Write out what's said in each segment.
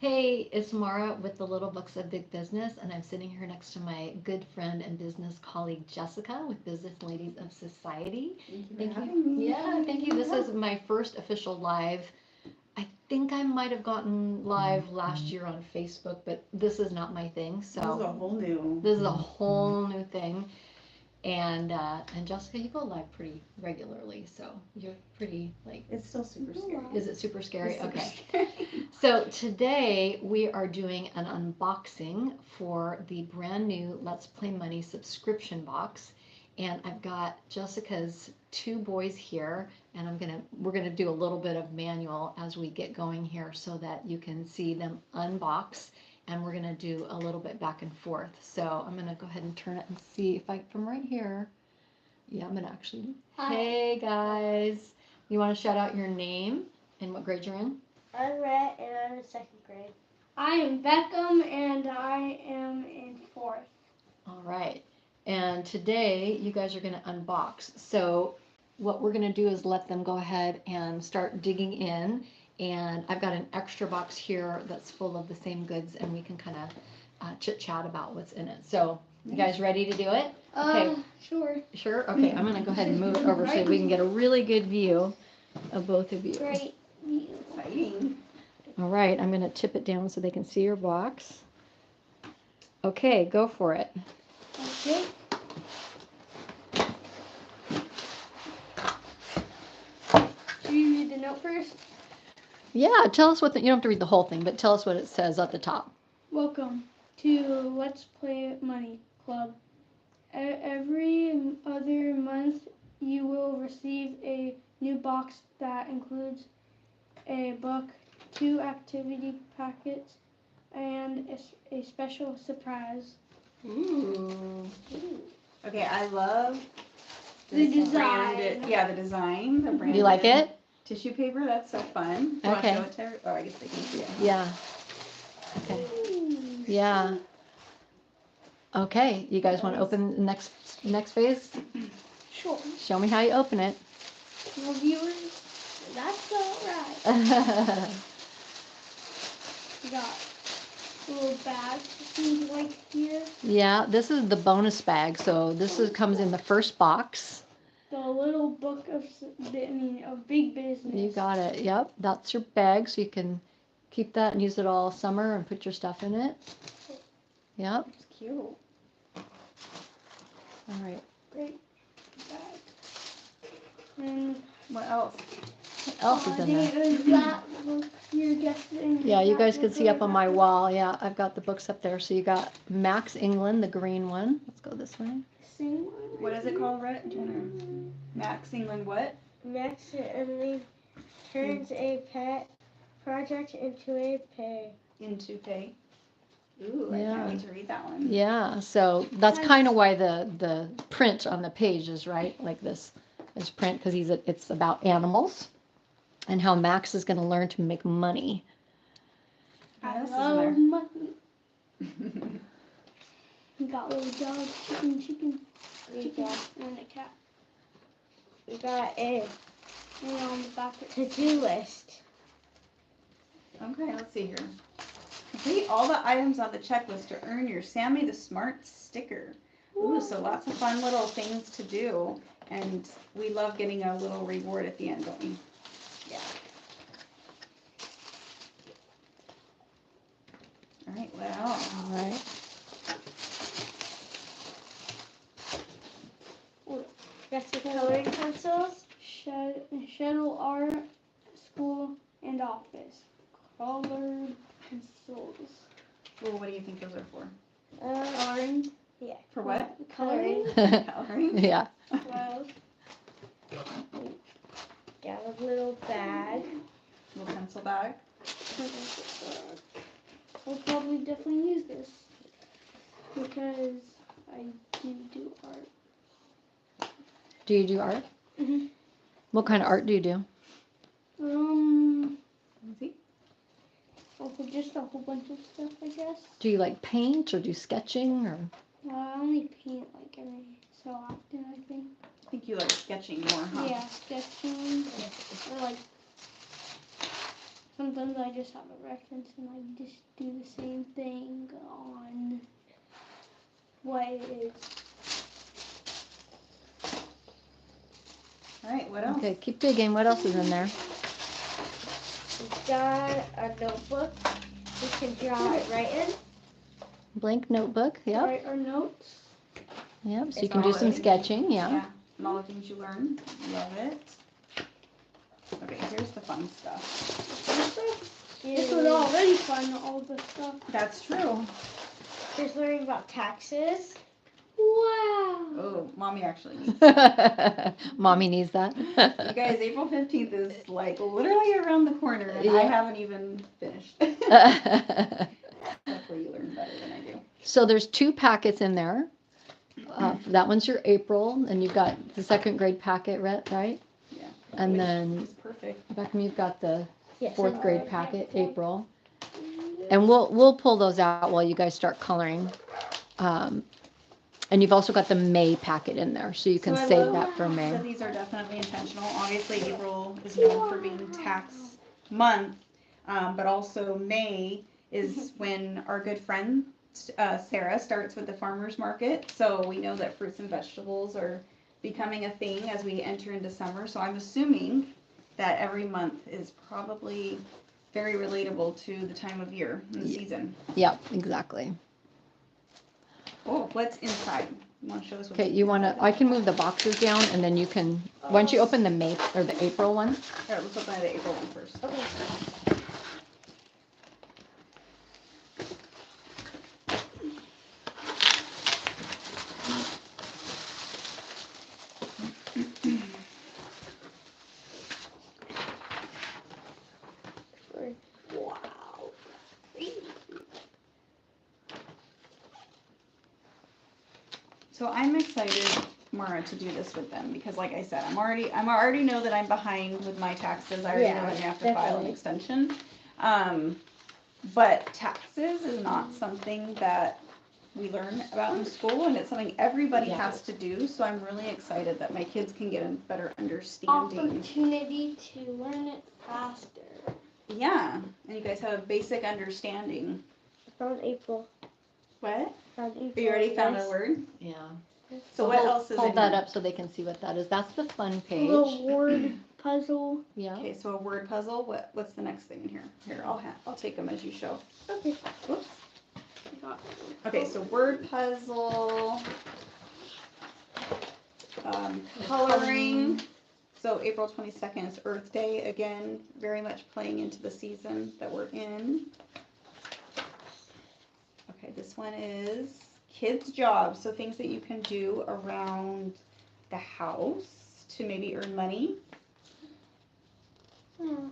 Hey, it's Mara with the Little Books of Big Business, and I'm sitting here next to my good friend and business colleague Jessica with Business Ladies of Society. Thank you for having me. Yeah, thank you. This is my first official live. I think I might have gotten live last year on Facebook, but this is not my thing. This is a whole new. This is a whole new thing. And Jessica, you go live pretty regularly, so you're pretty like. It's still super scary. Is it super scary? It's super Okay. scary. So today we are doing an unboxing for the brand new Let's Play Money subscription box. And I've got Jessica's two boys here, and we're gonna do a little bit of manual as we get going here so that you can see them unbox, and we're gonna do a little bit back and forth. So I'm gonna go ahead and turn it and see if I, from right here, yeah, I'm gonna actually, Hi. hey guys, you wanna shout out your name and what grade you're in? I'm Rhett and I'm in second grade. I am Beckham and I am in fourth. All right. And today you guys are going to unbox. So what we're going to do is let them go ahead and start digging in. And I've got an extra box here that's full of the same goods, and we can kind of chit chat about what's in it. So you guys ready to do it? Okay. Sure. Sure? Okay, I'm going to go ahead and move it over so we can get a really good view of both of you. Great. Exciting. All right, I'm going to tip it down so they can see your box. Okay, go for it. Okay. Should we read the note first? Yeah, tell us you don't have to read the whole thing, but tell us what it says at the top. Welcome to Let's Play Money Club. Every other month you will receive a new box that includes a book, 2 activity packets, and a special surprise. Ooh. Okay, I love The this design. the design. The branded You like it? tissue paper. That's so fun. Do you want to Okay. show it to her? Oh, I guess they can see it. Yeah. Okay. Yeah. Okay, you guys want to open the next phase? Sure. Show me how you open it. Well, viewers, that's alright. We got a little bag, it seems like here. Yeah, this is the bonus bag. So comes in the first box. The little book of big business. You got it. Yep, that's your bag, so you can keep that and use it all summer and put your stuff in it. Yep. It's cute. All right. Great bag. And What else? What else is in there? Is that book you're guessing? Yeah, you guys can book see up or on my that book? wall. Yeah, I've got the books up there. So you got Max England, the green one. Let's go this way. Same one. What is it called, Rhett? Do you want to? Max England what? Max England turns a pet project into a pay. Into pay. Ooh, I Yeah. can't wait to read that one. Yeah, so that's kind of why the print on the page is right like this is print because it's about animals and how Max is going to learn to make money. I Yes, love isn't money. We got little dogs, chicken, and a cat. We got a and on the back to-do list. Okay, let's see here. Complete all the items on the checklist to earn your Sammy the Smart sticker. Ooh, so lots of fun little things to do. And we love getting a little reward at the end, don't we? Yeah. All right, what else? All right. That's the coloring pencils, shuttle art, school, and office. Colored pencils. Well, what do you think those are for? Coloring. Yeah. For what? Coloring. Coloring? Yeah. Well, got a little bag. Little pencil bag. We'll probably definitely use this because I do art. Do you do art? Mhm. What kind of art do you do? See? Just a whole bunch of stuff, I guess. Do you like paint or do sketching or? I only paint like every so often, I think. I think you like sketching more, huh? Yeah, sketching or like sometimes I just have a reference and I just do the same thing on what it is. All right, what else? Okay, keep digging. What else is in there? We've got a notebook we can draw and write in. Blank notebook. Yep. Write our notes. Yep. So you It's can do all some things- sketching. Yeah. Yeah, and all the things you learn. Love it. Okay, here's the fun stuff. This was already fun, all the stuff. That's true. Here's learning about taxes. Wow. Oh, mommy actually needs. Mommy needs that. You guys, April 15th is like literally around the corner, and I Yeah. haven't even finished. Hopefully you learn better than I do. So there's 2 packets in there. That one's your April, and you've got the 2nd grade packet, right? Yeah. And Which then is perfect. Beckham, you've got the Yes. 4th grade packet, April. And we'll pull those out while you guys start coloring. And you've also got the May packet in there, so you can So I save love that for May. that these are definitely intentional. Obviously, April is known for being tax month, but also May is when our good friend Sarah starts with the farmers market. So we know that fruits and vegetables are becoming a thing as we enter into summer. So I'm assuming that every month is probably very relatable to the time of year and the Yeah. season. Yep, exactly. Oh, what's inside? You want to show us? what's Okay, you want to, inside? I can move the boxes down, and then you can, once you open the May, or the April one, All right, let's open the April one first. Okay. Wow. So I'm excited, Mara, to do this with them because, like I said, I already know that I'm behind with my taxes. I already know Yeah, that I have to file an definitely. extension. But taxes is not something that we learn about in school, and it's something everybody Yeah. has to do. So I'm really excited that my kids can get a better understanding. Opportunity to learn it faster. Yeah, and you guys have a basic understanding. Found April. What? Found April. You already found a Yes. word? yeah. So what hold, else is hold in that here? up so they can see what that is. That's the fun page. Little word puzzle. Yeah. Okay, so a word puzzle. What's the next thing in here? Here, I'll take them as you show. Okay. Whoops. Got Okay, so word puzzle. Coloring. So April 22nd is Earth Day again, very much playing into the season that we're in. Okay, this one is kids' jobs, so things that you can do around the house to maybe earn money. Hmm.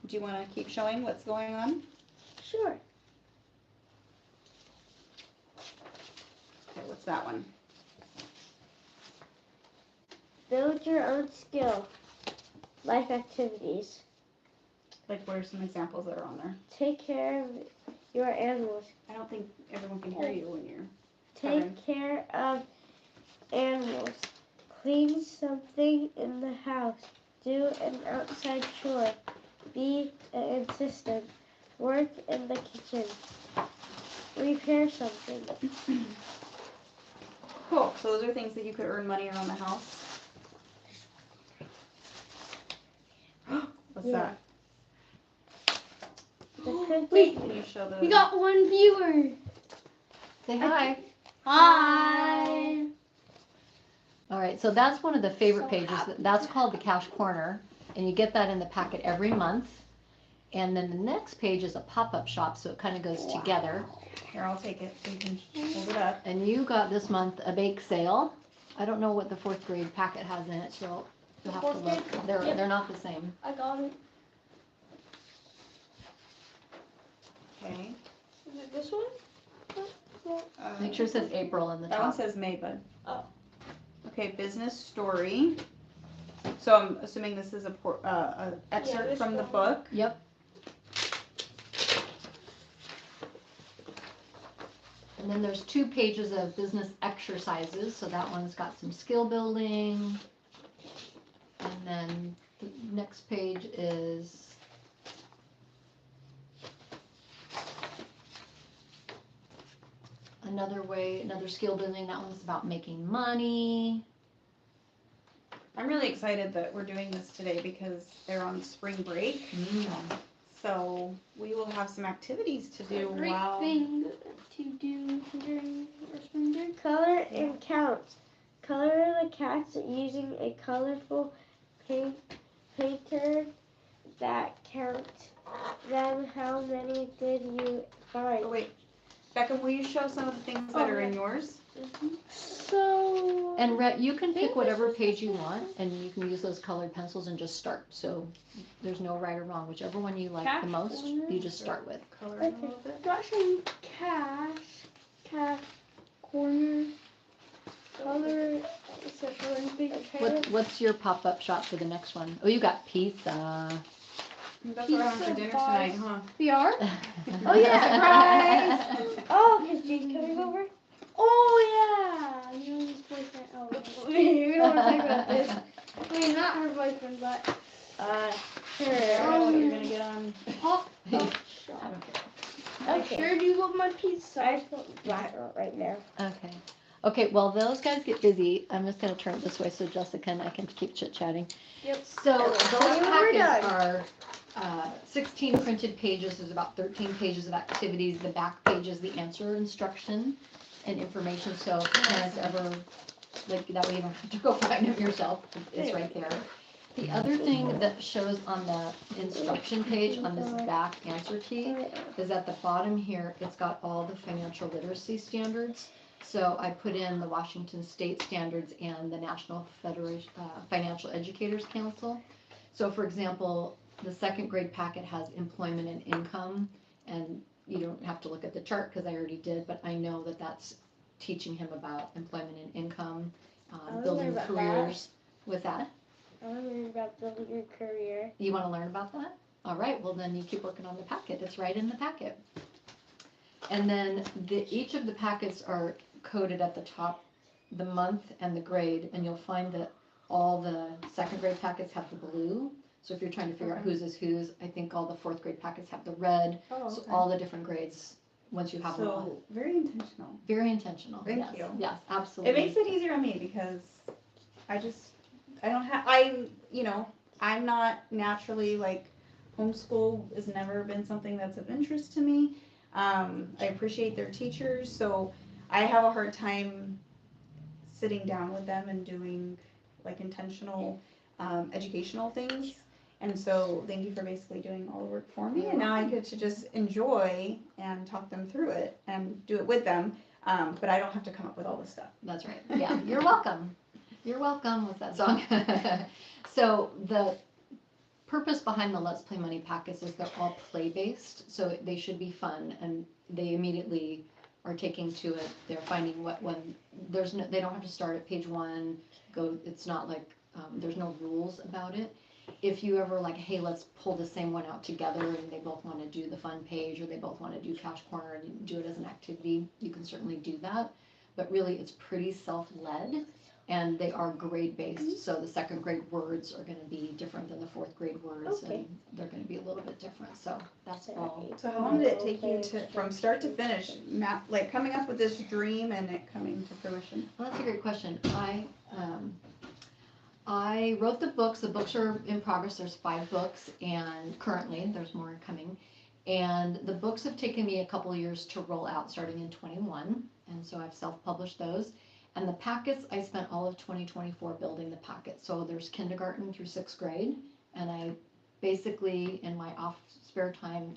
Do you want to keep showing what's going on? Sure. Okay, what's that one? Build your own skill. Life activities. Like, what are some examples that are on there? Take care of your animals. I don't think everyone can hear you when you're. Take care of animals. Clean something in the house. Do an outside chore. Be an assistant. Work in the kitchen. Repair something. Cool. So those are things that you could earn money around the house. What's Yeah. that? The printer. Wait, Can you show the? we got one viewer. Say hi. Hi. All right, so that's one of the favorite So pages. happy That's to called the Cash Corner, and you get that in the packet every month. And then the next page is a pop-up shop, so it kind of goes together. Here, I'll take it. So you can hold it up. And you got this month a bake sale. I don't know what the 4th grade packet has in it, so you'll have to Fourth look. grade? They're Yep. they're not the same. I got it. Okay. Is it this one? Make sure it says April in the That one top. says May, bud. Oh. Okay, business story. So I'm assuming this is a excerpt this from the one. book. Yep. And then there's 2 pages of business exercises, so that one's got some skill building. And then the next page is another skill building. That one's about making money. I'm really excited that we're doing this today because they're on spring break. So we will have some activities to do Great while. thing to do during our spring break. Color and count. Color the cats using a colorful painter that counts them. How many did you find? Oh, wait. Becca, will you show some of the things that are in yours? So. And Rhett, you can pick whatever page you want, and you can use those colored pencils and just start. So there's no right or wrong. Whichever one you like the most, you just start with. Color a little bit. Got some cash corner, color, color big What's your pop-up shop for the next one? Oh, you got pizza. That's what we're having for dinner tonight, huh? We are? Oh yeah, surprise! Oh, because Jade's coming over. Oh yeah! You know his boyfriend. Oh, we don't want to talk about this. I mean, not her boyfriend, but. Sure. I don't know what you're gonna get on. Oh, Okay. Where do you want my pizza? I just put black on it right now. Okay. Okay, well, those guys get busy. I'm just going to turn it this way so Jessica and I can keep chit-chatting. Yep. So those We're packets done. are 16 printed pages. There's about 13 pages of activities. The back page is the answer instruction and information. So if parents ever, like, that way you don't have to go find them yourself. It's right there. The other thing that shows on the instruction page on this back answer key is at the bottom here, it's got all the financial literacy standards. So I put in the Washington State Standards and the National Federation Financial Educators Council. So for example, the second grade packet has employment and income, and you don't have to look at the chart because I already did, but I know that that's teaching him about employment and income, building careers with that. I want to learn about building a career. You want to learn about that? All right, well then you keep working on the packet. It's right in the packet. And then each of the packets are coded at the top, the month and the grade, and you'll find that all the second grade packets have the blue. So if you're trying to figure out whose is whose, I think all the fourth grade packets have the red. Oh, okay. So all the different grades, once you have them all. So very intentional. Very intentional. Thank yes. you. Yes, absolutely. It makes it easier on me because I'm not naturally like, homeschool has never been something that's of interest to me. I appreciate their teachers, so I have a hard time sitting down with them and doing like intentional educational things. And so thank you for basically doing all the work for me. And now I get to just enjoy and talk them through it and do it with them. But I don't have to come up with all this stuff. That's right. Yeah, you're welcome. You're welcome with that song. So the purpose behind the Let's Play Money packets is they're all play-based, so they should be fun, and they immediately are taking to it. They're finding they don't have to start at page 1. It's not like there's no rules about it. If you ever like, hey, let's pull the same one out together, and they both want to do the fun page, or they both want to do Cash Corner and do it as an activity, you can certainly do that. But really, it's pretty self-led. And they are grade-based, so the second grade words are going to be different than the fourth grade words, and they're going to be a little bit different. So that's all. So how long did it take you from start to finish, like coming up with this dream and it coming to fruition? Well, that's a great question. I wrote the books. The books are in progress. There's 5 books, and currently there's more coming. And the books have taken me a couple years to roll out, starting in 21, and so I've self-published those. And the packets, I spent all of 2024 building the packets. So there's kindergarten through 6th grade, and I basically, in my spare time,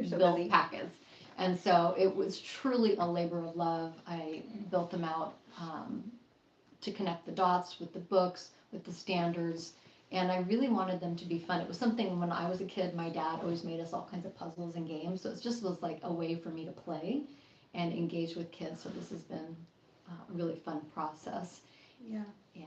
built packets. And so it was truly a labor of love. I built them out to connect the dots with the books, with the standards, and I really wanted them to be fun. It was something when I was a kid, my dad always made us all kinds of puzzles and games, so it just was like a way for me to play and engage with kids. So this has been a really fun process. Yeah. Yeah.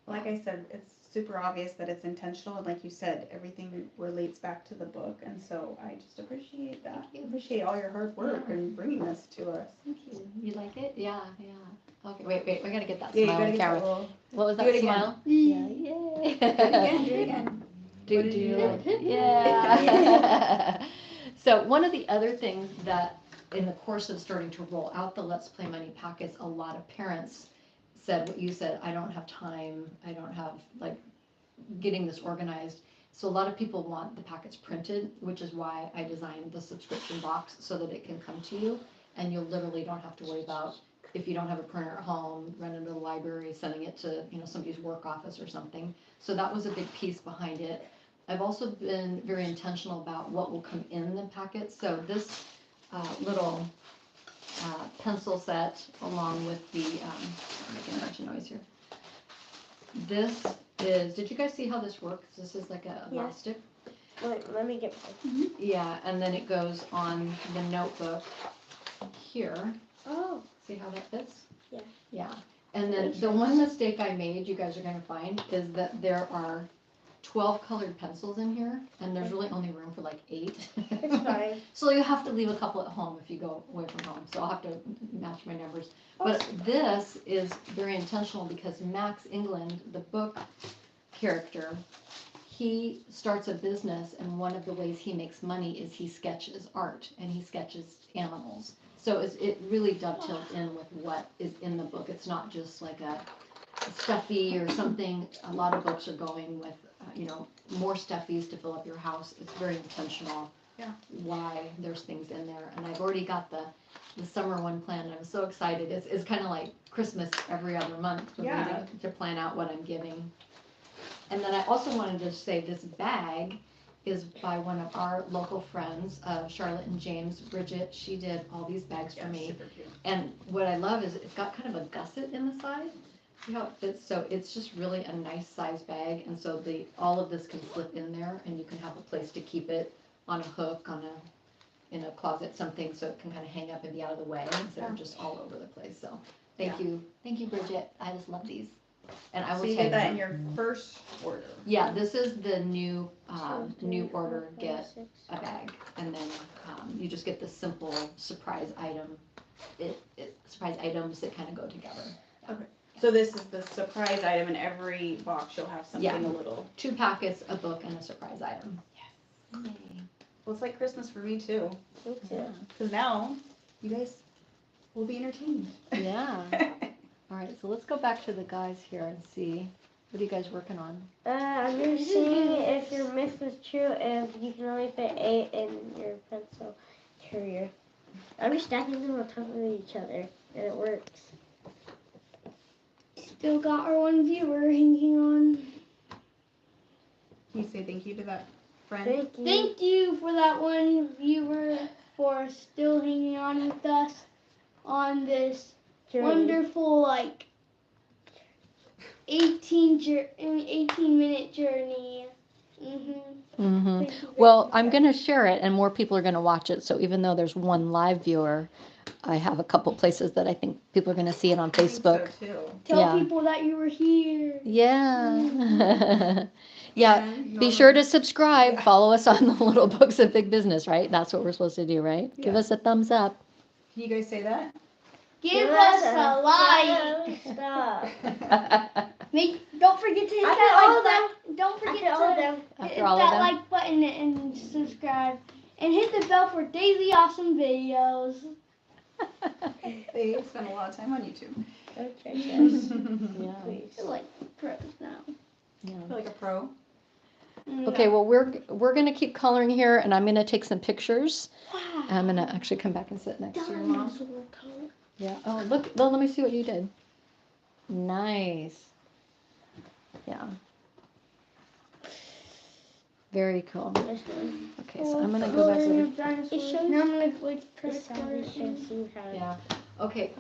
Like I said, it's super obvious that it's intentional, and like you said, everything relates back to the book, and so I just appreciate that. I appreciate all your hard work and bringing this to us. Thank you. You like it? Yeah, yeah. Okay, wait, we gotta get that Yeah, smile you on gotta camera. get that little. What was Do that it again. smile? Yeah, yay. Do it again. Do it again. Do What did you do? Yeah. So one of the other things that in the course of starting to roll out the Let's Play Money packets, a lot of parents said what you said, I don't have time, I don't have, like, getting this organized. So a lot of people want the packets printed, which is why I designed the subscription box so that it can come to you, and you literally don't have to worry about, if you don't have a printer at home, running to the library, sending it to, somebody's work office or something. So that was a big piece behind it. I've also been very intentional about what will come in the packets. So this little pencil set, along with the, I'm making a bunch of noise here. This is, did you guys see how this works? This is like a Yeah. elastic. Wait, let me get mine. Yeah, and then it goes on the notebook here. Oh, See how that fits? Yeah. Yeah, and then Makes the sense. one mistake I made, you guys are gonna find, is that there are 12 colored pencils in here, and there's really only room for like 8. it's fine. So you have to leave a couple at home if you go away from home, so I'll have to match my numbers. But this is very intentional because Max England, the book character, he starts a business, and one of the ways he makes money is he sketches art, and he sketches animals. So it really dovetails in with what is in the book. It's not just like a stuffy or something. A lot of books are going with, more stuffies to fill up your house. It's very intentional. Yeah. Why there's things in there, and I've already got the summer one planned. I'm so excited. It's kind of like Christmas every other month for me to plan out what I'm giving. And then I also wanted to say this bag is by one of our local friends, Charlotte and James. Bridget, she did all these bags for me. Super cute. And what I love is it's got kind of a gusset in the side. See how it fits? So it's just really a nice size bag, and so all of this can slip in there, and you can have a place to keep it on a hook, in a closet, something, so it can kind of hang up and be out of the way instead of just all over the place. So thank you, Bridget. I just love these, and I will So you tag get that them. in your first order. Yeah, this is the new new 2, 3, 4, order. 5, Get 6. a bag, and then you just get the simple surprise item. Surprise items that kind of go together. So this is the surprise item, in every box you'll have something Yeah. a little. 2 packets, a book, and a surprise item. Yes. Well, it's like Christmas for me too, Me too. because now you guys will be entertained. Yeah. All right, so let's go back to the guys here and see, what are you guys working on? I'm just seeing if your myth was true and you can only fit 8 in your pencil carrier. I'm just stacking them on top of each other, and it works. Still got our one viewer hanging on. Can you say thank you to that friend? Thank you. Thank you for that one viewer for still hanging on with us on this Journey. wonderful 18-minute journey. Mm-hmm. Thank you very Well, much. I'm going to share it, and more people are going to watch it. So even though there's one live viewer, I have a couple places that I think people are going to see it on I think Facebook. so too. Tell yeah. people that you were here. Yeah. Yeah. And Be sure to normally- subscribe. Yeah. Follow us on the Little Books of Big Business, right? That's what we're supposed to do, right? Give Yeah. us a thumbs up. Can you guys say that? Give us a like. Stop. Don't forget to hit After that all like of them. button. Don't forget After all of to them. hit After all of that them? like button and subscribe. And hit the bell for daily awesome videos. They spend a lot of time on YouTube. Okay, Yeah. please. You're like pros now. Yeah. I feel like a pro. Okay, well, we're going to keep coloring here, and I'm going to take some pictures. Wow. I'm going to actually come back and sit next to your mom. Diamonds will color. Yeah. Oh, look. Well, let me see what you did. Nice. Yeah. Very cool. This one. Okay, so I'm gonna go back to Coloring the. of dinosaurs. It shows- Now I'm gonna like This press side colors. shows you how. Yeah. Okay.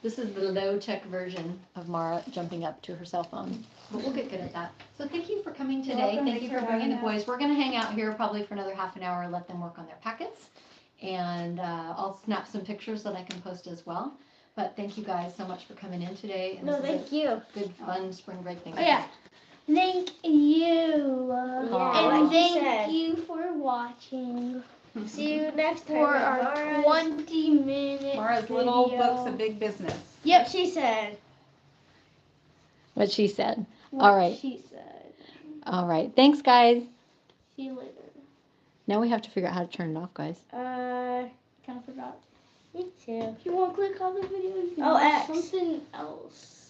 This is the low-tech version of Mara jumping up to her cell phone, but we'll get good at that. So thank you for coming You're today. welcome. Thank you Thanks for for bringing the having boys. We're gonna hang out here probably for another half an hour, let them work on their packets, and I'll snap some pictures that I can post as well. But thank you guys so much for coming in today. And No, this is thank you. a good, fun spring break thing. Oh yeah. Thank you. Aw. And like you thank said. you for watching See you next time. for on our Mara's- 20-minute Mara's Little video. Books of Big Business. Yep. She said. What she said. What All right. she said. All right. Thanks, guys. See you later. Now we have to figure out how to turn it off, guys. Kind of forgot. Me too. If you want to click on the video, you can Oh, watch X. something else.